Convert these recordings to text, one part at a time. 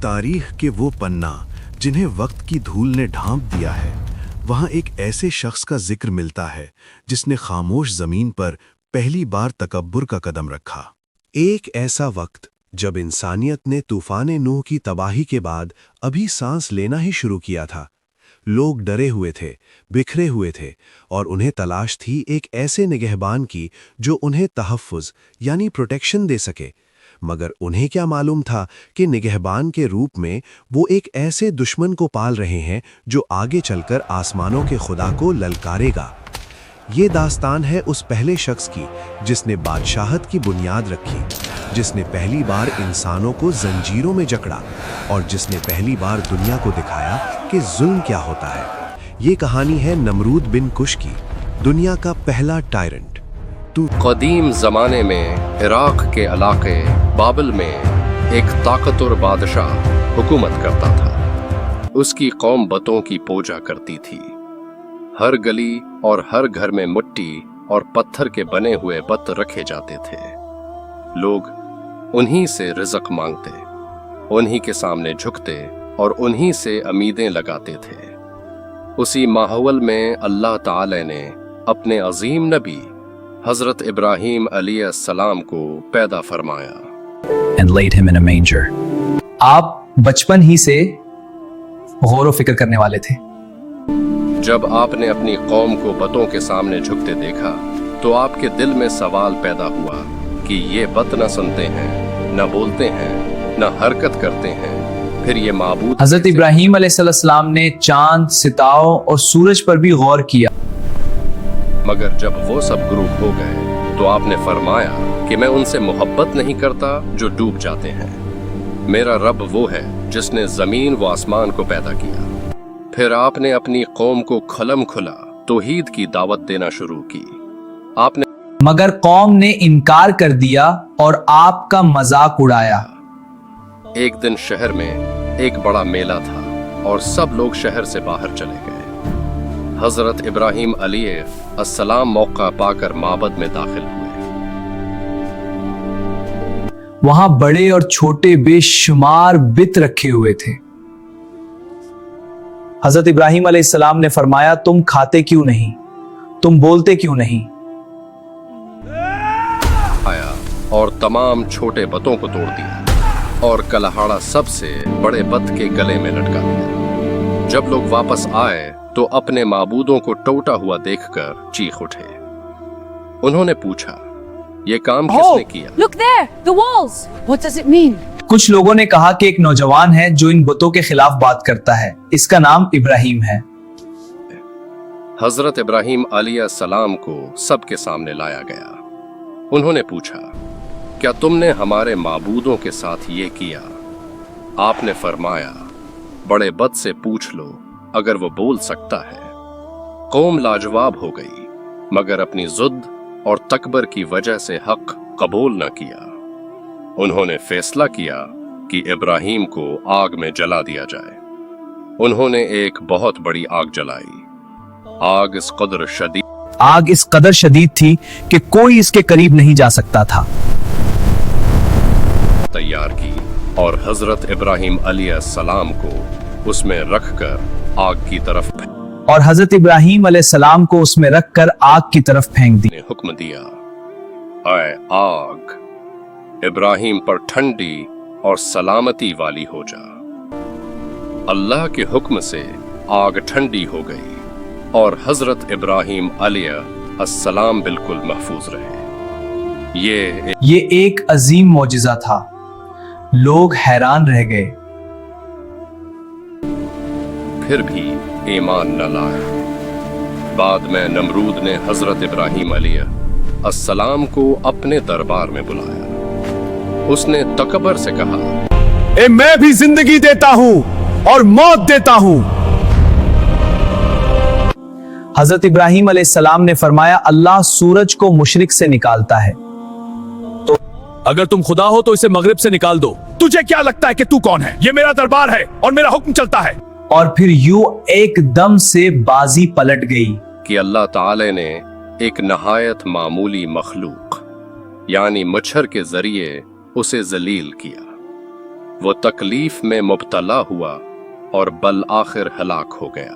तारीख के वो पन्ना जिन्हें वक्त की धूल ने ढांप दिया है, वहां एक ऐसे शख्स का जिक्र मिलता है जिसने खामोश जमीन पर पहली बार तकब्बुर का कदम रखा। एक ऐसा वक्त जब इंसानियत ने तूफान नूह की तबाही के बाद अभी सांस लेना ही शुरू किया था। लोग डरे हुए थे, बिखरे हुए थे और उन्हें तलाश थी एक ऐसे निगहबान की जो उन्हें तहफ़्फ़ुज़ यानी प्रोटेक्शन दे सके। मगर उन्हें क्या मालूम था कि निगहबान के रूप में वो एक ऐसे दुश्मन को पाल रहे हैं जो आगे चलकर आसमानों के खुदा को ललकारेगा। ये दास्तान है उस पहले शख्स की जिसने बादशाहत की बुनियाद रखी, जिसने पहली बार इंसानों को जंजीरों में जकड़ा और जिसने पहली बार दुनिया को दिखाया कि जुल्म क्या होता है। ये कहानी है नमरूद बिन कुश की, दुनिया का पहला टायरेंट। कदीम ज़माने में इराक़ के इलाके बाबिल में एक ताकतवर बादशाह हुकूमत करता था। उसकी कौम बतों की पूजा करती थी। हर गली और हर घर में मिट्टी और पत्थर के बने हुए बत रखे जाते थे। लोग उन्हीं से रिज़्क़ मांगते, उन्हीं के सामने झुकते और उन्हीं से उम्मीदें लगाते थे। उसी माहौल में अल्लाह ताला ने अपने अजीम नबी हज़रत इब्राहीम अलैहिस्सलाम को पैदा फरमाया। And laid him in a manger. आप बचपन ही से गौर व फिक्र करने वाले थे। जब आपने अपनी कौम को बतों के सामने झुकते देखा तो आपके दिल में सवाल पैदा हुआ कि ये बत न सुनते हैं, न बोलते हैं, न हरकत करते हैं, फिर ये माबूद। हजरत इब्राहीम अलैहिस्सलाम ने चांद, सितारों और सूरज पर भी गौर किया। मगर जब वो सब ग्रुप हो गए तो आपने फरमाया कि मैं उनसे मोहब्बत नहीं करता जो डूब जाते हैं। मेरा रब वो है जिसने जमीन व आसमान को पैदा किया। फिर आपने अपनी कौम को खलम खुला तौहीद की दावत देना शुरू की। आपने मगर कौम ने इनकार कर दिया और आपका मजाक उड़ाया। एक दिन शहर में एक बड़ा मेला था और सब लोग शहर से बाहर चले गए। हजरत इब्राहीम अलैहिस्सलाम मौका पाकर माबद में दाखिल हुए। वहां बड़े और छोटे बेशुमार बित रखे हुए थे। हजरत इब्राहीम अलैहिस्सलाम ने फरमाया, तुम खाते क्यों नहीं, तुम बोलते क्यों नहीं? आया और तमाम छोटे बतों को तोड़ दिया और कलहाड़ा सबसे बड़े बत के गले में लटका दिया। जब लोग वापस आए तो अपने माबूदों को टूटा हुआ देखकर चीख उठे। उन्होंने पूछा, ये काम किसने किया? Look there, the walls. What does it mean? कुछ लोगों ने कहा कि एक नौजवान है जो इन बुतों के खिलाफ बात करता है, इसका नाम इब्राहीम है। हजरत इब्राहीम अलैहिस्सलाम को सबके सामने लाया गया। उन्होंने पूछा, क्या तुमने हमारे माबूदों के साथ ये किया? आपने फरमाया, बड़े बत से पूछ लो अगर वो बोल सकता है। कौम लाजवाब हो गई मगर अपनी ज़ुद और तकबर की वजह से हक कबूल न किया। उन्होंने फैसला किया कि इब्राहीम को आग में जला दिया जाए। उन्होंने एक बहुत बड़ी आग जलाई। आग इस कदर शदीद थी कि कोई इसके करीब नहीं जा सकता था। तैयार की और हजरत इब्राहीम अलैहिस्सलाम को उसमें रखकर आग की तरफ और हजरत इब्राहीम अलैहिस्सलाम को उसमें रखकर आग की तरफ फेंक दी। हुक्म दिया, ऐ आग, इब्राहीम पर ठंडी और सलामती वाली हो जा। अल्लाह के हुक्म से आग ठंडी हो गई और हजरत इब्राहीम अलैहिस्सलाम बिल्कुल महफूज रहे। ये एक अजीम मौजिज़ा था। लोग हैरान रह गए, फिर भी ईमान न लाए। बाद में नमरूद ने हजरत इब्राहीम अलैहिस्सलाम को अपने दरबार में बुलाया। उसने तकबर से कहा, मैं भी जिंदगी देता हूं और मौत देता हूं। हजरत इब्राहीम अलैहिस्सलाम ने फरमाया, अल्लाह सूरज को मशरिक से निकालता है, तो अगर तुम खुदा हो तो इसे मगरिब से निकाल दो। तुझे क्या लगता है कि तू कौन है? ये मेरा दरबार है और मेरा हुक्म चलता है। और फिर यूं एकदम से बाजी पलट गई कि अल्लाह ताला ने एक नहायत मामूली मखलूक यानी मच्छर के जरिए उसे जलील किया। वो तकलीफ में मुब्तला हुआ और बल आखिर हलाक हो गया।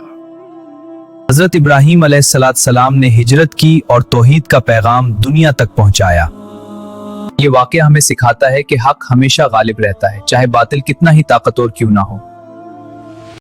हजरत इब्राहीम अलैहिस्सलाम ने हिजरत की और तौहीद का पैगाम दुनिया तक पहुंचाया। ये वाक़या हमें सिखाता है कि हक हमेशा गालिब रहता है, चाहे बातिल कितना ही ताकतवर क्यों ना हो।